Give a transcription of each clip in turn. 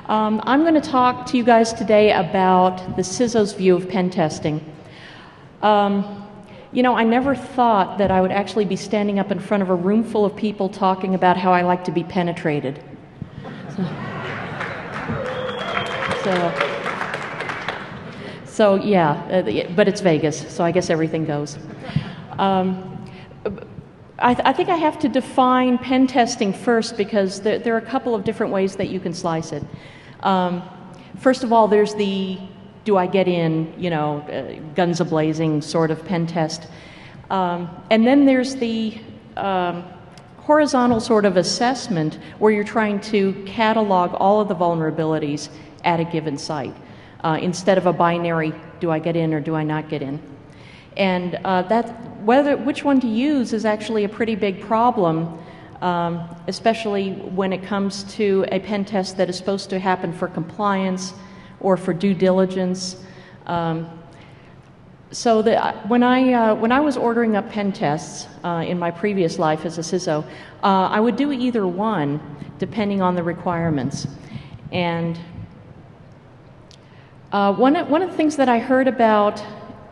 I'm going to talk to you guys today about the CISOs view of pen testing. You know, I never thought that I would actually be standing up in front of a room full of people talking about how I like to be penetrated. So yeah, but it's Vegas, so I guess everything goes. I think I have to define pen testing first because there are a couple of different ways that you can slice it. First of all, there's the do I get in, you know, guns a-blazing sort of pen test. And then there's the horizontal sort of assessment where you're trying to catalog all of the vulnerabilities at a given site instead of a binary do I get in or do I not get in. And which one to use is actually a pretty big problem, especially when it comes to a pen test that is supposed to happen for compliance or for due diligence. So when I was ordering up pen tests in my previous life as a CISO, I would do either one depending on the requirements. And one of the things that I heard about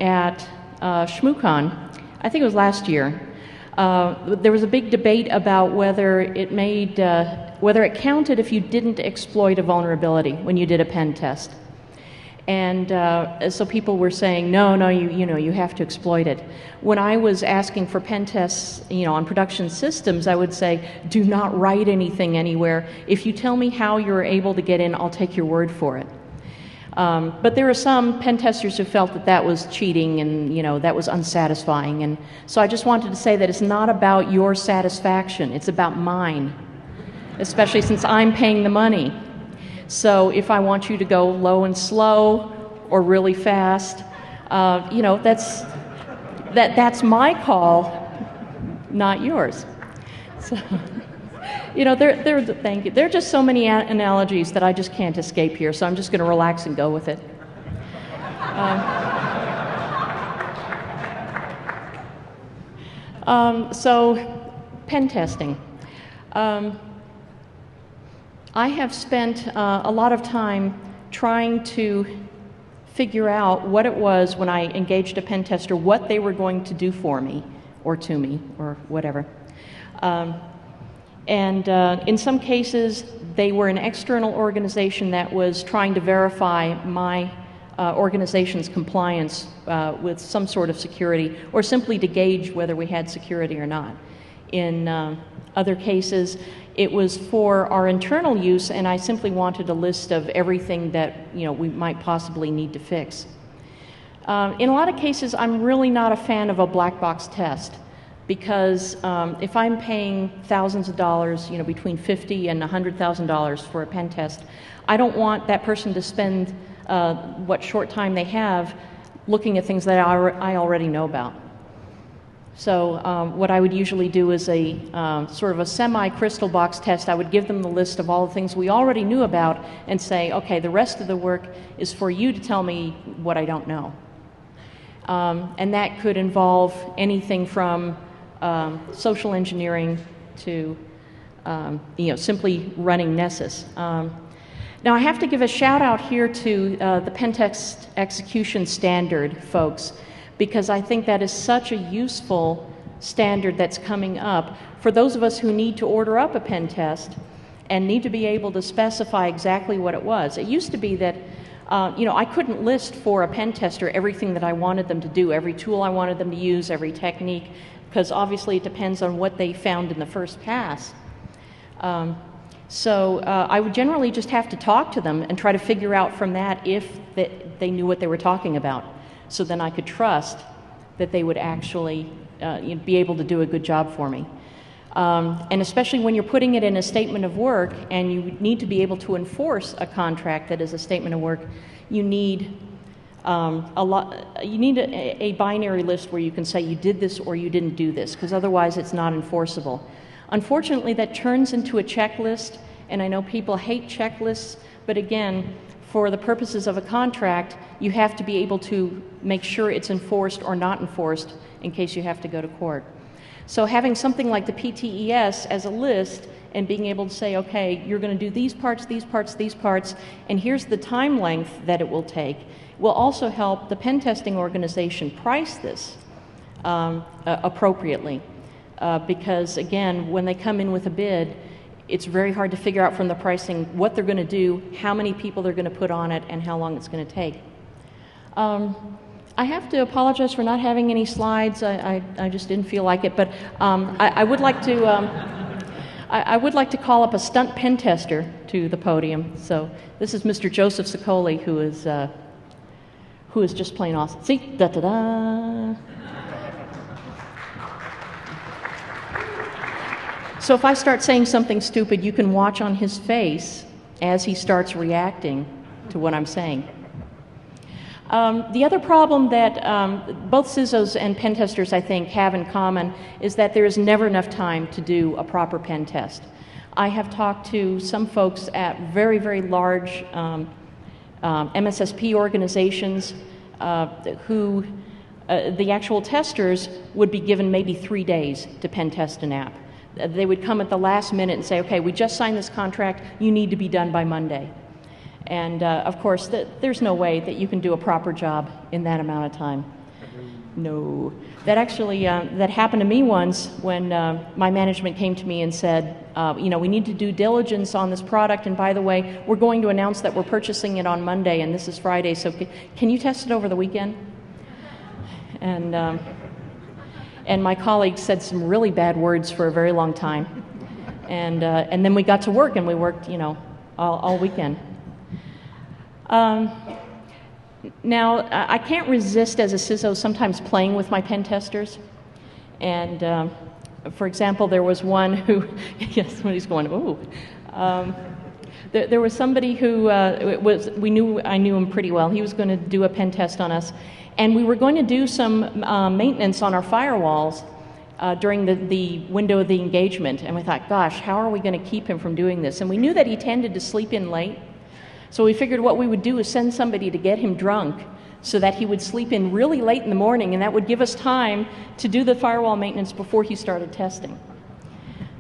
at ShmooCon, I think it was last year, there was a big debate about whether it counted if you didn't exploit a vulnerability when you did a pen test. And so people were saying, no, you have to exploit it. When I was asking for pen tests, you know, on production systems, I would say, do not write anything anywhere. If you tell me how you're able to get in, I'll take your word for it. But there are some pen testers who felt that that was cheating and, you know, that was unsatisfying. And so I just wanted to say that it's not about your satisfaction, it's about mine, especially since I'm paying the money. So if I want you to go low and slow or really fast, you know, that's my call, not yours. So, you know, thank you. There are just so many analogies that I just can't escape here, so I'm just going to relax and go with it. So, pen testing. I have spent a lot of time trying to figure out what it was when I engaged a pen tester, what they were going to do for me, or to me, or whatever. And in some cases, they were an external organization that was trying to verify my organization's compliance with some sort of security, or simply to gauge whether we had security or not. In other cases, it was for our internal use, and I simply wanted a list of everything that, you know, we might possibly need to fix. In a lot of cases, I'm really not a fan of a black box test, because if I'm paying thousands of dollars, you know, between $50,000 and $100,000 for a pen test, I don't want that person to spend what short time they have looking at things that I already know about. So what I would usually do is a sort of a semi-crystal box test. I would give them the list of all the things we already knew about and say, okay, the rest of the work is for you to tell me what I don't know. And that could involve anything from social engineering to you know, simply running Nessus. Now I have to give a shout out here to the pen test execution standard folks, because I think that is such a useful standard that's coming up for those of us who need to order up a pen test and need to be able to specify exactly what it was. It used to be that you know, I couldn't list for a pen tester everything that I wanted them to do, every tool I wanted them to use, every technique, because obviously it depends on what they found in the first pass. So I would generally just have to talk to them and try to figure out from that if they knew what they were talking about. So then I could trust that they would actually be able to do a good job for me. And especially when you're putting it in a statement of work and you need to be able to enforce a contract that is a statement of work, you need a binary list where you can say you did this or you didn't do this, because otherwise it's not enforceable. Unfortunately, that turns into a checklist, and I know people hate checklists, but again, for the purposes of a contract, you have to be able to make sure it's enforced or not enforced in case you have to go to court. So having something like the PTES as a list and being able to say, okay, you're going to do these parts, these parts, these parts, and here's the time length that it will take, will also help the pen testing organization price this appropriately. Because again, when they come in with a bid, it's very hard to figure out from the pricing what they're going to do, how many people they're going to put on it, and how long it's going to take. I have to apologize for not having any slides. I just didn't feel like it, but I would like to I would like to call up a stunt pen tester to the podium. So this is Mr. Joseph Sicoli, who is just plain awesome. See, da da da. So if I start saying something stupid, you can watch on his face as he starts reacting to what I'm saying. The other problem that both CISOs and pen testers, I think, have in common is that there is never enough time to do a proper pen test. I have talked to some folks at very, very large MSSP organizations who the actual testers would be given maybe 3 days to pen test an app. They would come at the last minute and say, okay, we just signed this contract, you need to be done by Monday. And of course, there's no way that you can do a proper job in that amount of time. No. That actually, that happened to me once when my management came to me and said, you know, we need to do diligence on this product, and by the way, we're going to announce that we're purchasing it on Monday, and this is Friday, so can you test it over the weekend? And my colleagues said some really bad words for a very long time. And then we got to work, and we worked, you know, all weekend. Now, I can't resist as a CISO sometimes playing with my pen testers. And for example, there was one who, yes, somebody's going, ooh. There was somebody who I knew him pretty well. He was going to do a pen test on us. And we were going to do some maintenance on our firewalls during the window of the engagement. And we thought, gosh, how are we going to keep him from doing this? And we knew that he tended to sleep in late. So we figured what we would do is send somebody to get him drunk so that he would sleep in really late in the morning, and that would give us time to do the firewall maintenance before he started testing.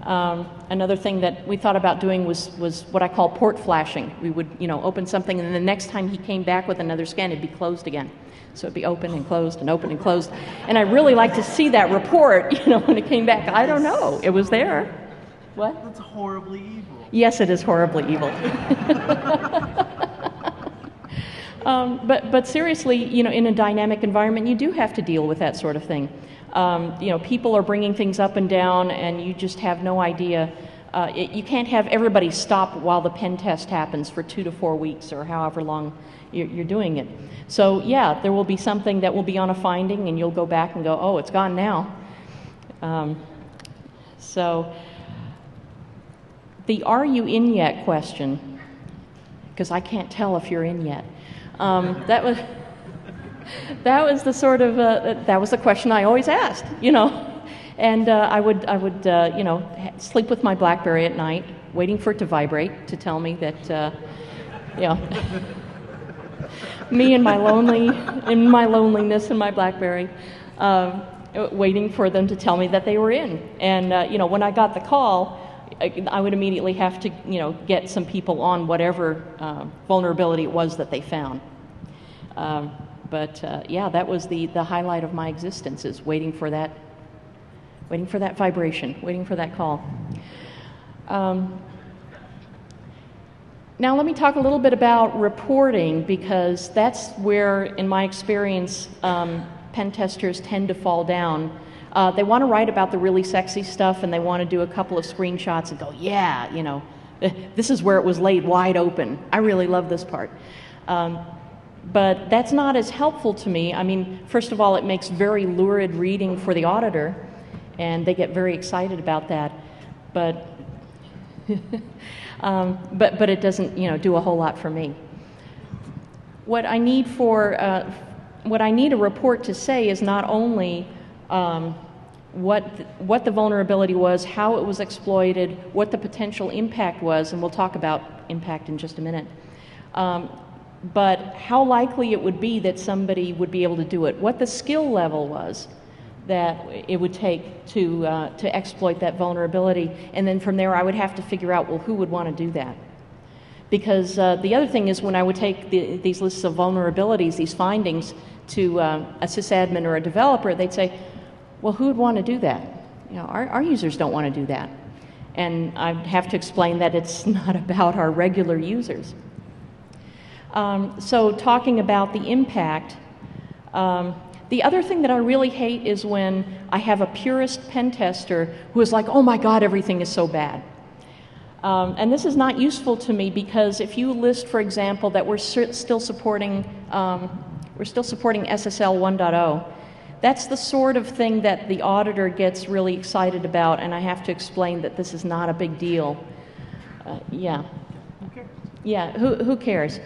Another thing that we thought about doing was what I call port flashing. We would, you know, open something, and then the next time he came back with another scan, it'd be closed again. So it'd be open and closed and open and closed. And I really like to see that report, you know, when it came back. I don't know. It was there. What? That's horribly evil. Yes, it is horribly evil. But seriously, you know, in a dynamic environment, you do have to deal with that sort of thing. You know, people are bringing things up and down, and you just have no idea. You can't have everybody stop while the pen test happens for 2 to 4 weeks or however long you're doing it. So yeah, there will be something that will be on a finding, and you'll go back and go, oh, it's gone now. So the "are you in yet" question, because I can't tell if you're in yet. That was the sort of that was the question I always asked, you know. And I would you know, sleep with my BlackBerry at night, waiting for it to vibrate to tell me that, you know, me and my loneliness in my BlackBerry, waiting for them to tell me that they were in. And you know, when I got the call, I would immediately have to, you know, get some people on whatever vulnerability it was that they found. But yeah, that was the highlight of my existence, is waiting for that vibration, waiting for that call. Now let me talk a little bit about reporting, because that's where, in my experience, pen testers tend to fall down. They want to write about the really sexy stuff, and they want to do a couple of screenshots and go, yeah, you know, this is where it was laid wide open. I really love this part. But that's not as helpful to me. I mean, first of all, it makes very lurid reading for the auditor, and they get very excited about that. But but it doesn't, you know, do a whole lot for me. What I need a report to say is not only what the vulnerability was, how it was exploited, what the potential impact was, and we'll talk about impact in just a minute, but how likely it would be that somebody would be able to do it, what the skill level was, that it would take to exploit that vulnerability. And then from there, I would have to figure out, well, who would want to do that? Because the other thing is when I would take these lists of vulnerabilities, these findings, to a sysadmin or a developer, they'd say, well, who would want to do that? You know, our users don't want to do that. And I'd have to explain that it's not about our regular users. So talking about the impact, the other thing that I really hate is when I have a purist pen tester who is like, oh my God, everything is so bad. And this is not useful to me because if you list, for example, that we're still supporting SSL 1.0, that's the sort of thing that the auditor gets really excited about, and I have to explain that this is not a big deal. Yeah. Okay. Yeah, who cares?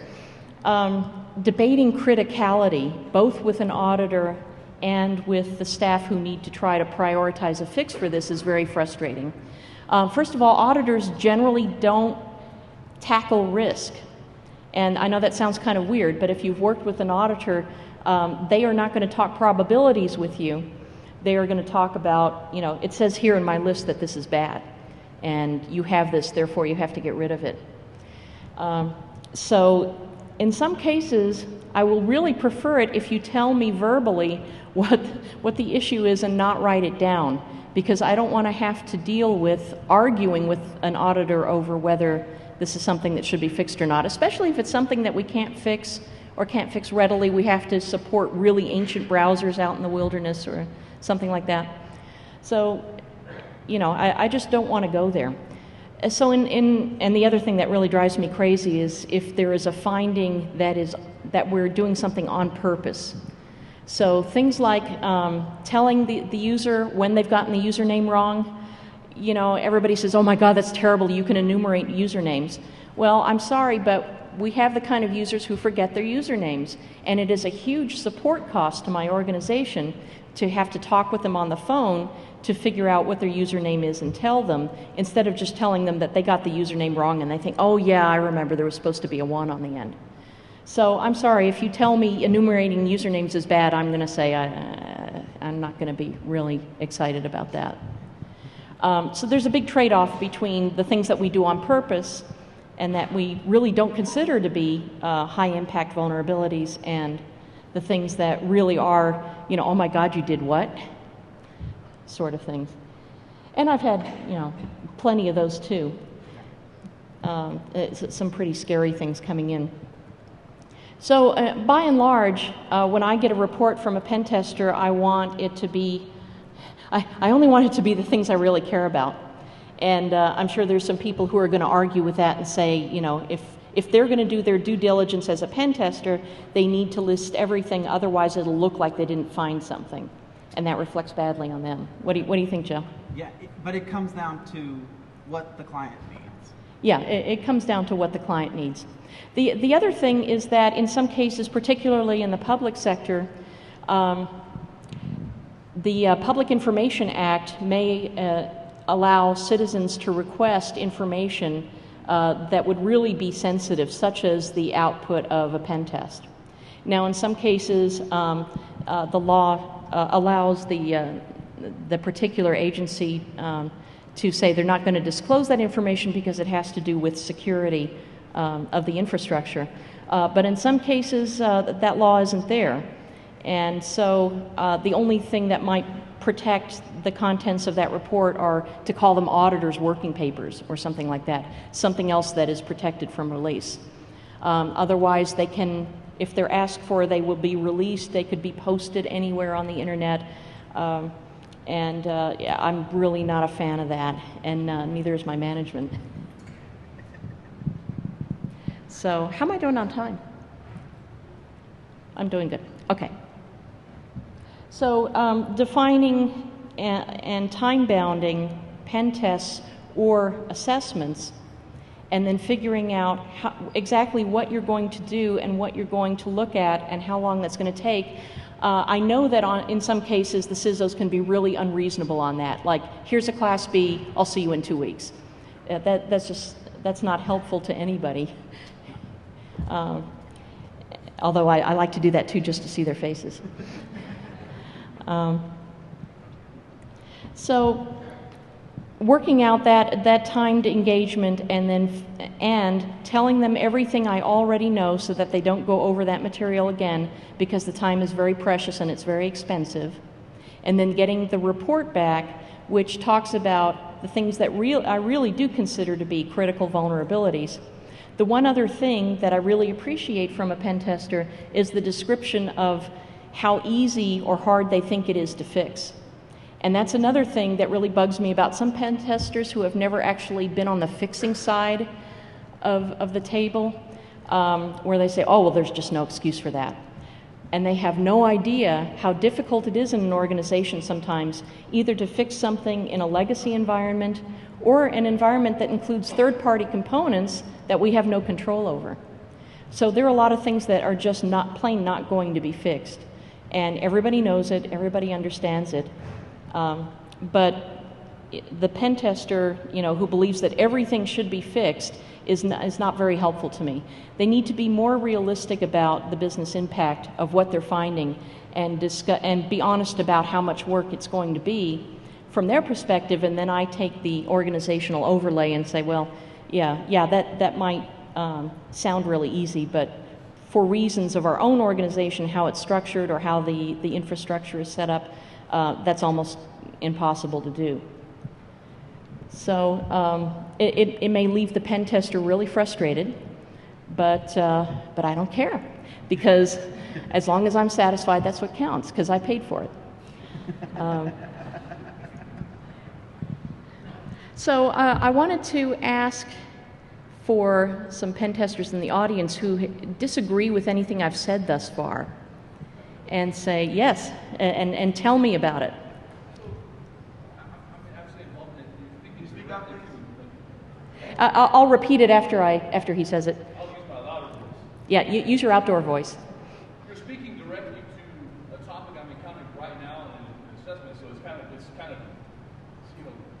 Debating criticality, both with an auditor and with the staff who need to try to prioritize a fix for this, is very frustrating. First of all, auditors generally don't tackle risk. And I know that sounds kind of weird, but if you've worked with an auditor, they are not going to talk probabilities with you. They are going to talk about, you know, it says here in my list that this is bad, and you have this, therefore you have to get rid of it. So in some cases, I will really prefer it if you tell me verbally what the issue is and not write it down, because I don't want to have to deal with arguing with an auditor over whether this is something that should be fixed or not, especially if it's something that we can't fix or can't fix readily. We have to support really ancient browsers out in the wilderness or something like that. So, you know, I just don't want to go there. So and the other thing that really drives me crazy is if there is a finding that we're doing something on purpose. So things like telling the user when they've gotten the username wrong. You know, everybody says, oh my God, that's terrible, you can enumerate usernames. Well, I'm sorry, but we have the kind of users who forget their usernames, and it is a huge support cost to my organization to have to talk with them on the phone to figure out what their username is and tell them, instead of just telling them that they got the username wrong and they think, oh yeah, I remember there was supposed to be a 1 on the end. So I'm sorry, if you tell me enumerating usernames is bad, I'm going to say I'm not going to be really excited about that. So there's a big trade-off between the things that we do on purpose and that we really don't consider to be high-impact vulnerabilities, and the things that really are, you know, oh my God, you did what? Sort of things. And I've had, you know, plenty of those too. It's some pretty scary things coming in. So by and large, when I get a report from a pen tester, I want it to be, I only want it to be the things I really care about. And I'm sure there's some people who are going to argue with that and say, you know, if they're going to do their due diligence as a pen tester, they need to list everything, otherwise it'll look like they didn't find something. And that reflects badly on them. What do you think, Joe? Yeah, but it comes down to what the client needs. Yeah, it comes down to what the client needs. The other thing is that in some cases, particularly in the public sector, the Public Information Act may allow citizens to request information that would really be sensitive, such as the output of a pen test. Now, in some cases, the law allows the particular agency to say they're not going to disclose that information because it has to do with security of the infrastructure. But in some cases, that law isn't there. And so the only thing that might protect the contents of that report are to call them auditors' working papers or something like that, something else that is protected from release. Otherwise, they can, if they're asked for, they will be released. They could be posted anywhere on the internet. Yeah, I'm really not a fan of that, and neither is my management. So how am I doing on time? I'm doing good. Okay. So defining and time-bounding pen tests or assessments, and then figuring out exactly what you're going to do and what you're going to look at and how long that's going to take. I know that in some cases the CISOs can be really unreasonable on that. Like, here's a Class B, I'll see you in 2 weeks. That's not helpful to anybody. Although I like to do that too, just to see their faces. So working out that timed engagement and telling them everything I already know so that they don't go over that material again, because the time is very precious and it's very expensive, and then getting the report back which talks about the things that I really do consider to be critical vulnerabilities. The one other thing that I really appreciate from a pen tester is the description of how easy or hard they think it is to fix. And that's another thing that really bugs me about some pen testers who have never actually been on the fixing side of the table, where they say, oh, well, there's just no excuse for that. And they have no idea how difficult it is in an organization sometimes either to fix something in a legacy environment or an environment that includes third-party components that we have no control over. So there are a lot of things that are just plain not going to be fixed. And everybody knows it, everybody understands it. But the pen tester, who believes that everything should be fixed is not very helpful to me. They need to be more realistic about the business impact of what they're finding and be honest about how much work it's going to be from their perspective, and then I take the organizational overlay and say, well, yeah, that might sound really easy, but for reasons of our own organization, how it's structured or how the infrastructure is set up, that's almost impossible to do. So it may leave the pen tester really frustrated, but I don't care, because as long as I'm satisfied, that's what counts, because I paid for it. So I wanted to ask for some pen testers in the audience who disagree with anything I've said thus far, and say yes, and tell me about it. I'll repeat it after he says it. I'll use my louder voice. Yeah, use your outdoor voice. You're speaking directly to a topic I'm encountering right now in an assessment, so it's kind of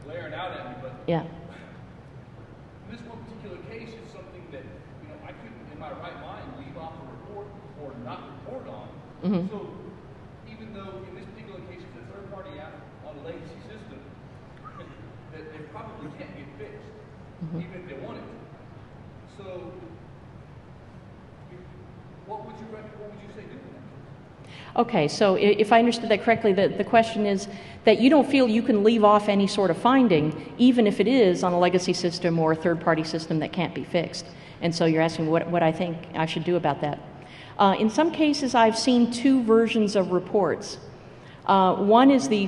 glaring out at me. But yeah. In this one particular case, it's something that I couldn't, in my right mind, leave off a report or not report on. Mm-hmm. So even though in this particular case it's a third-party app on a legacy system, that they probably can't get fixed. Mm-hmm. Even if they wanted to. So, what would you say do in that case? Okay, so if I understood that correctly, the question is that you don't feel you can leave off any sort of finding, even if it is on a legacy system or a third-party system that can't be fixed. And so you're asking what I think I should do about that. In some cases, I've seen two versions of reports. One is the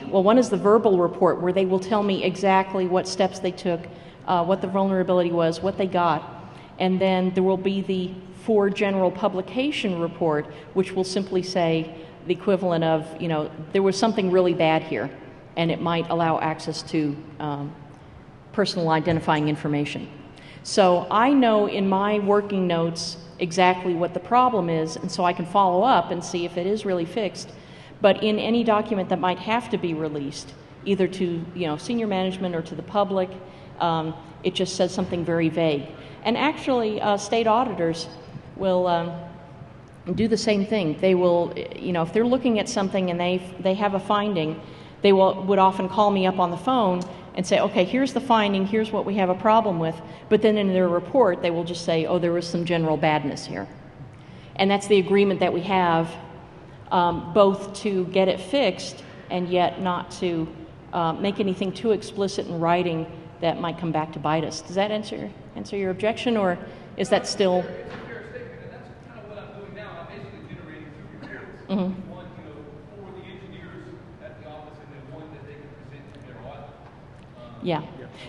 verbal report, where they will tell me exactly what steps they took, what the vulnerability was, what they got, and then there will be the for general publication report, which will simply say the equivalent of, there was something really bad here, and it might allow access to personal identifying information. So I know in my working notes exactly what the problem is, and so I can follow up and see if it is really fixed. But in any document that might have to be released, either to senior management or to the public, it just says something very vague. And actually, state auditors will do the same thing. They will, if they're looking at something and they have a finding, they would often call me up on the phone and say, okay, here's the finding, here's what we have a problem with. But then in their report, they will just say, oh, there was some general badness here. And that's the agreement that we have, both to get it fixed and yet not to make anything too explicit in writing that might come back to bite us. Does that answer your objection, or is that still? It's a fair statement, and that's kind of what I'm doing now. I'm basically generating two reports. Mm-hmm. One, for the engineers at the office, and then one that they can present to their audit.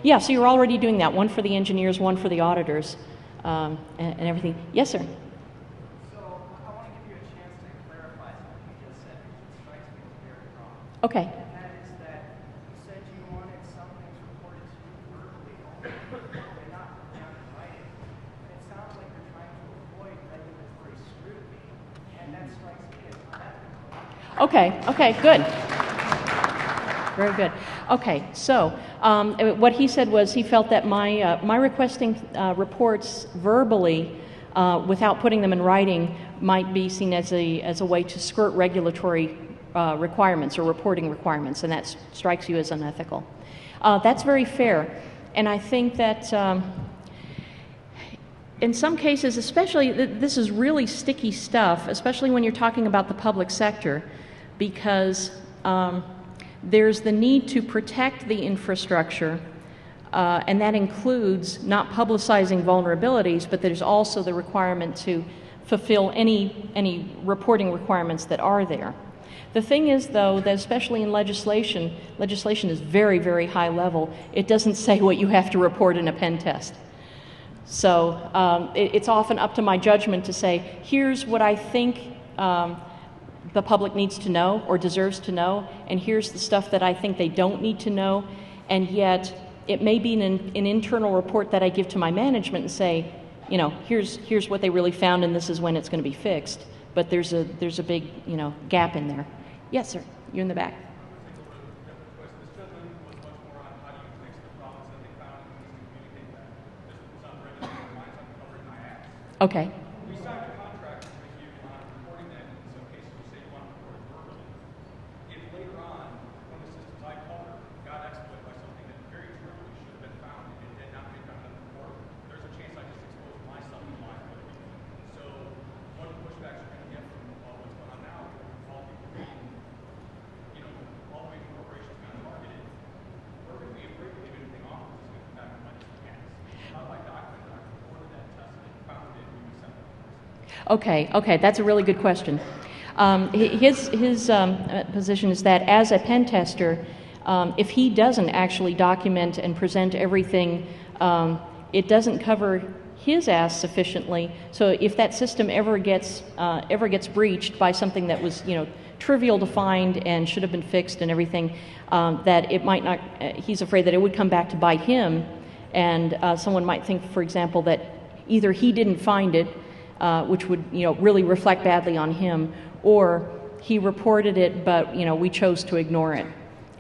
Yeah. So you're already doing that. One for the engineers, one for the auditors, and everything. Yes, sir. So I want to give you a chance to clarify something you just said, because it strikes me as very wrong. Okay. And that is that you said you wanted some things reported to you verbally only, and not down in writing. And it sounds like you're trying to avoid regulatory scrutiny, and that strikes me as unethical. Okay, good. Very good. Okay, so what he said was he felt that my requesting reports verbally without putting them in writing might be seen as a way to skirt regulatory requirements or reporting requirements, and that strikes you as unethical. That's very fair, and I think that in some cases, especially, this is really sticky stuff, especially when you're talking about the public sector, because there's the need to protect the infrastructure, and that includes not publicizing vulnerabilities, but there's also the requirement to fulfill any reporting requirements that are there. The thing is, though, that especially in legislation is very, very high level. It doesn't say what you have to report in a pen test. So it's often up to my judgment to say, here's what I think the public needs to know or deserves to know, and here's the stuff that I think they don't need to know, and yet it may be an internal report that I give to my management and say, you know, here's what they really found, and this is when it's going to be fixed. But there's a big, you know, gap in there. Yes, sir. You're in the back. Okay. We signed a contract with you on reporting that. In some cases, you say you want to report it verbally. If later on, when the systems I cover got exploited by something that very truly should have been found and did not make on the report, there's a chance I just expose myself to liability. So one of the pushbacks you're going to get from what's going on now, all people being, you know, all the major corporations got targeted, we're going to be afraid to give anything off because it's going to come back and bite us in the ass. How do I document that I reported that test and found it? Okay, that's a really good question. His position is that as a pen tester, if he doesn't actually document and present everything, it doesn't cover his ass sufficiently. So if that system ever gets breached by something that was, you know, trivial to find and should have been fixed and everything, that it might not. He's afraid that it would come back to bite him, and someone might think, for example, that either he didn't find it, which would, you know, really reflect badly on him, or he reported it, but, you know, we chose to ignore it.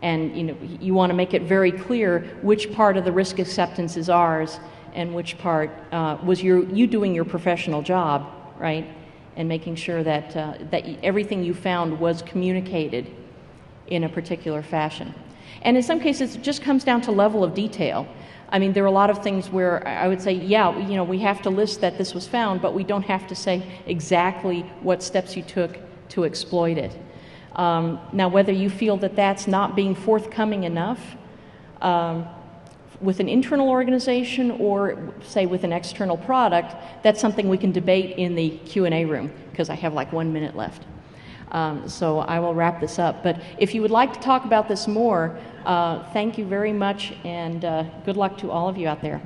And, you know, you want to make it very clear which part of the risk acceptance is ours and which part was you doing your professional job, right, and making sure that that everything you found was communicated in a particular fashion. And in some cases, it just comes down to level of detail. I mean, there are a lot of things where I would say, yeah, you know, we have to list that this was found, but we don't have to say exactly what steps you took to exploit it. Now, whether you feel that that's not being forthcoming enough with an internal organization or, say, with an external product, that's something we can debate in the Q&A room, because I have like 1 minute left. So I will wrap this up. But if you would like to talk about this more, thank you very much, and good luck to all of you out there.